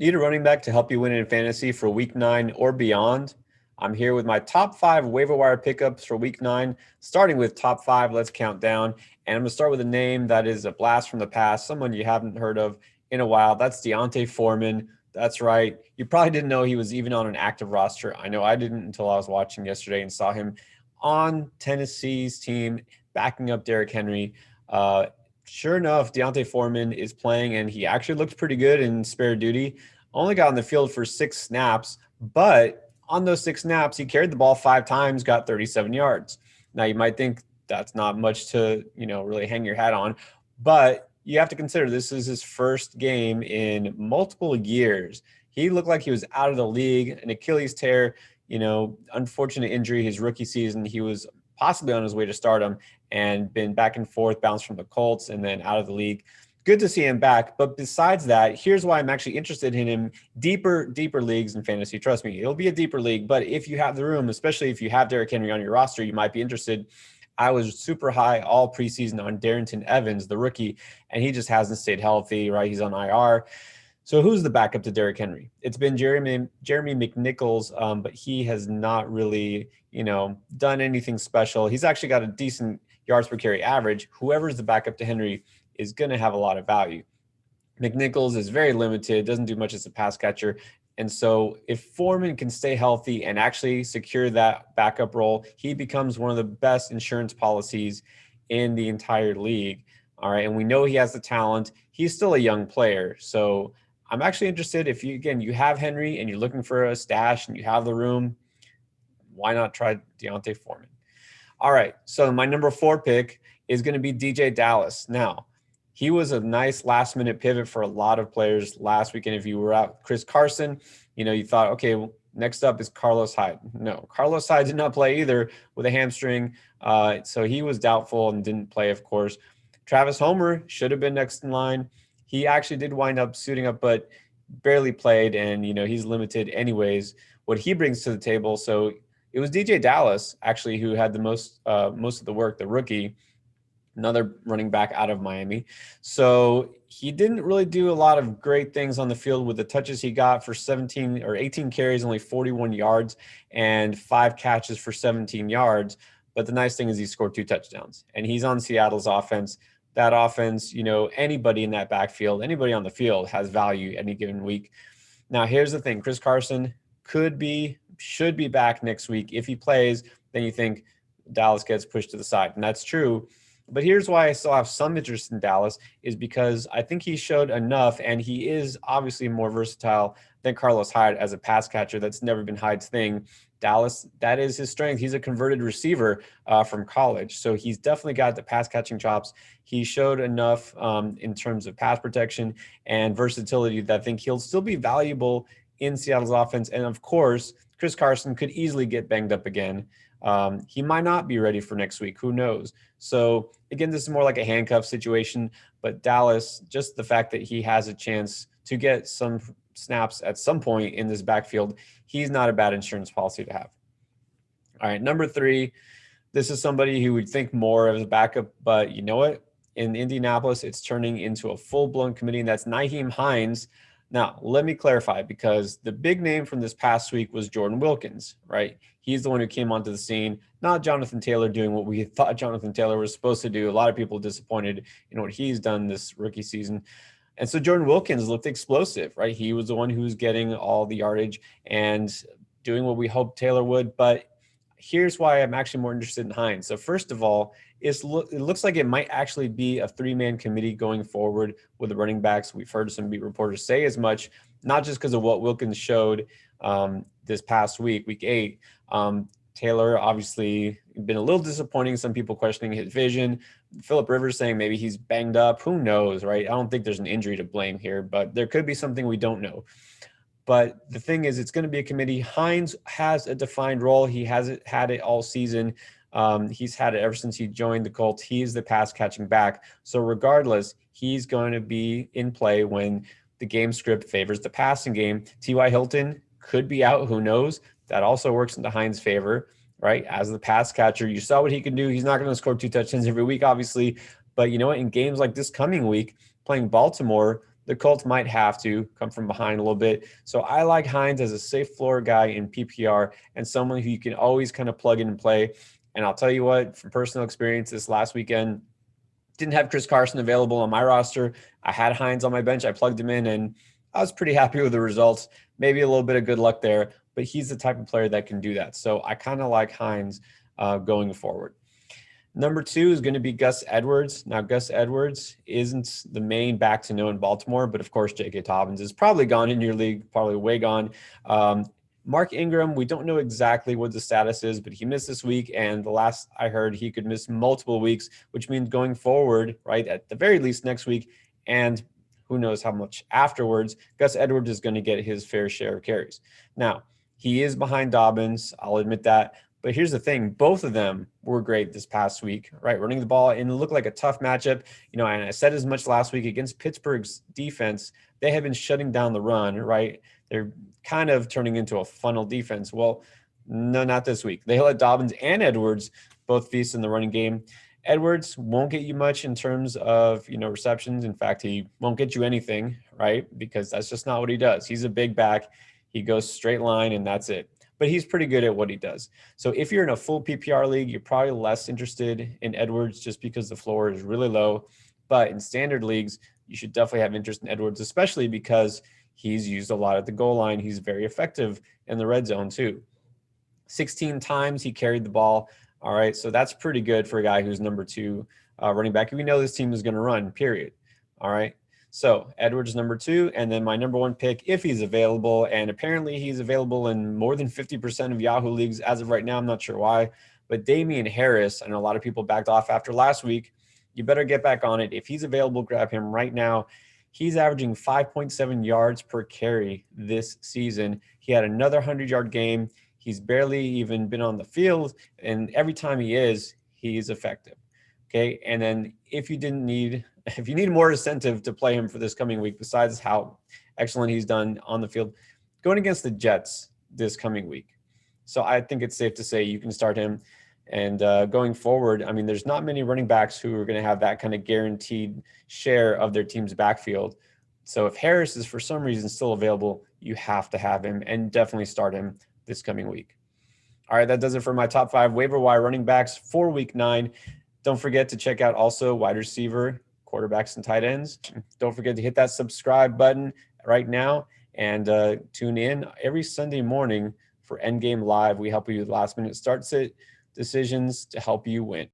Need a running back to help you win in fantasy for week 9 or beyond? I'm here with my top 5 waiver wire pickups for week 9, starting with top 5. Let's count down. And I'm going to start with a name that is a blast from the past, someone you haven't heard of in a while. That's Foreman. That's right. You probably didn't know he was even on an active roster. I know I didn't until I was watching yesterday and saw him on Tennessee's team backing up Derrick Henry. Sure enough, Foreman is playing, and he actually looked pretty good in spare duty. Only got on the field for 6 snaps, but on those 6 snaps, he carried the ball 5 times, got 37 yards. Now, you might think that's not much to, really hang your hat on, but you have to consider this is his first game in multiple years. He looked like he was out of the league, an Achilles tear, unfortunate injury his rookie season. He was possibly on his way to stardom and been back and forth, bounced from the Colts and then out of the league. Good to see him back. But besides that, here's why I'm actually interested in him. Deeper leagues in fantasy. Trust me, it'll be a deeper league. But if you have the room, especially if you have Derrick Henry on your roster, you might be interested. I was super high all preseason on Darrington Evans, the rookie, and he just hasn't stayed healthy, right? He's on IR. So who's the backup to Derrick Henry? It's been Jeremy McNichols, but he has not really, done anything special. He's actually got a decent yards per carry average. Whoever's the backup to Henry is going to have a lot of value. McNichols is very limited, doesn't do much as a pass catcher. And so if Foreman can stay healthy and actually secure that backup role, he becomes one of the best insurance policies in the entire league. All right. And we know he has the talent. He's still a young player. So I'm actually interested if you have Henry and you're looking for a stash and you have the room, why not try Foreman? All right. So my number 4 pick is going to be DeeJay Dallas. Now, he was a nice last minute pivot for a lot of players last weekend. If you were out Chris Carson, you thought, okay, well, next up is Carlos Hyde. No, Carlos Hyde did not play either with a hamstring. So he was doubtful and didn't play, of course. Travis Homer should have been next in line. He actually did wind up suiting up, but barely played. And, he's limited anyways, what he brings to the table. So it was DeeJay Dallas actually who had the most of the work, the rookie, another running back out of Miami. So he didn't really do a lot of great things on the field with the touches he got for 17 or 18 carries, only 41 yards and 5 catches for 17 yards. But the nice thing is he scored 2 touchdowns and he's on Seattle's offense. That offense, anybody in that backfield, anybody on the field has value any given week. Now, here's the thing. Chris Carson should be back next week. If he plays, then you think Dallas gets pushed to the side. And that's true. But here's why I still have some interest in Dallas is because I think he showed enough, and he is obviously more versatile than Carlos Hyde as a pass catcher. That's never been Hyde's thing. Dallas, that is his strength. He's a converted receiver from college. So he's definitely got the pass catching chops. He showed enough in terms of pass protection and versatility that I think he'll still be valuable in Seattle's offense. And of course, Chris Carson could easily get banged up again. He might not be ready for next week. Who knows? So again, this is more like a handcuff situation, but Dallas, just the fact that he has a chance to get some snaps at some point in this backfield, he's not a bad insurance policy to have. All right. Number 3, this is somebody who would think more of as a backup, but you know what? In Indianapolis, it's turning into a full-blown committee, and that's Nyheim Hines. Now, let me clarify, because the big name from this past week was Jordan Wilkins, right? He's the one who came onto the scene, not Jonathan Taylor doing what we thought Jonathan Taylor was supposed to do. A lot of people disappointed in what he's done this rookie season. And so Jordan Wilkins looked explosive, right? He was the one who was getting all the yardage and doing what we hoped Taylor would. But here's why I'm actually more interested in Hines. So first of all, it looks like it might actually be a 3-man committee going forward with the running backs. We've heard some beat reporters say as much, not just because of what Wilkins showed this past week 8. Taylor obviously been a little disappointing. Some people questioning his vision. Phillip Rivers saying maybe he's banged up. Who knows, right? I don't think there's an injury to blame here, but there could be something we don't know. But the thing is, it's going to be a committee. Hines has a defined role. He hasn't had it all season. He's had it ever since he joined the Colts. He's the pass catching back. So regardless, he's going to be in play when the game script favors the passing game. T.Y. Hilton could be out. Who knows? That also works into Hines' favor, right? As the pass catcher, you saw what he can do. He's not going to score 2 touchdowns every week, obviously. But you know what? In games like this coming week, playing Baltimore, the Colts might have to come from behind a little bit. So I like Hines as a safe floor guy in PPR and someone who you can always kind of plug in and play. And I'll tell you what, from personal experience this last weekend, didn't have Chris Carson available on my roster. I had Hines on my bench. I plugged him in and I was pretty happy with the results. Maybe a little bit of good luck there, but he's the type of player that can do that. So I kind of like Hines going forward. Number 2 is going to be Gus Edwards. Now, Gus Edwards isn't the main back to know in Baltimore, but of course, J.K. Dobbins is probably gone in your league, probably way gone. Mark Ingram, we don't know exactly what the status is, but he missed this week. And the last I heard, he could miss multiple weeks, which means going forward, right, at the very least next week, and who knows how much afterwards, Gus Edwards is going to get his fair share of carries. Now, he is behind Dobbins. I'll admit that. But here's the thing. Both of them were great this past week, right? Running the ball, and it looked like a tough matchup. You know, and I said as much last week against Pittsburgh's defense. They have been shutting down the run, right? They're kind of turning into a funnel defense. Well, no, not this week. They let Dobbins and Edwards both feast in the running game. Edwards won't get you much in terms of, you know, receptions. In fact, he won't get you anything, right? Because that's just not what he does. He's a big back. He goes straight line, and that's it. But he's pretty good at what he does. So if you're in a full PPR league, you're probably less interested in Edwards just because the floor is really low. But in standard leagues, you should definitely have interest in Edwards, especially because he's used a lot at the goal line. He's very effective in the red zone too. 16 times he carried the ball. All right, so that's pretty good for a guy who's number 2 running back. We know this team is going to run, period. All right. So Edwards number 2, and then my number 1 pick, if he's available, and apparently he's available in more than 50% of Yahoo leagues as of right now. I'm not sure why, but Damien Harris, I know a lot of people backed off after last week. You better get back on it. If he's available, grab him right now. He's averaging 5.7 yards per carry this season. He had another 100-yard game. He's barely even been on the field, and every time he is, he's effective. Okay, and then if you need more incentive to play him for this coming week, besides how excellent he's done on the field, going against the Jets this coming week. So I think it's safe to say you can start him. And going forward, I mean, there's not many running backs who are going to have that kind of guaranteed share of their team's backfield. So if Harris is for some reason still available, you have to have him and definitely start him this coming week. All right, that does it for my top 5 waiver wire running backs for week 9. Don't forget to check out also wide receiver, quarterbacks, and tight ends. Don't forget to hit that subscribe button right now and tune in every Sunday morning for Endgame Live. We help you with last-minute start-sit decisions to help you win.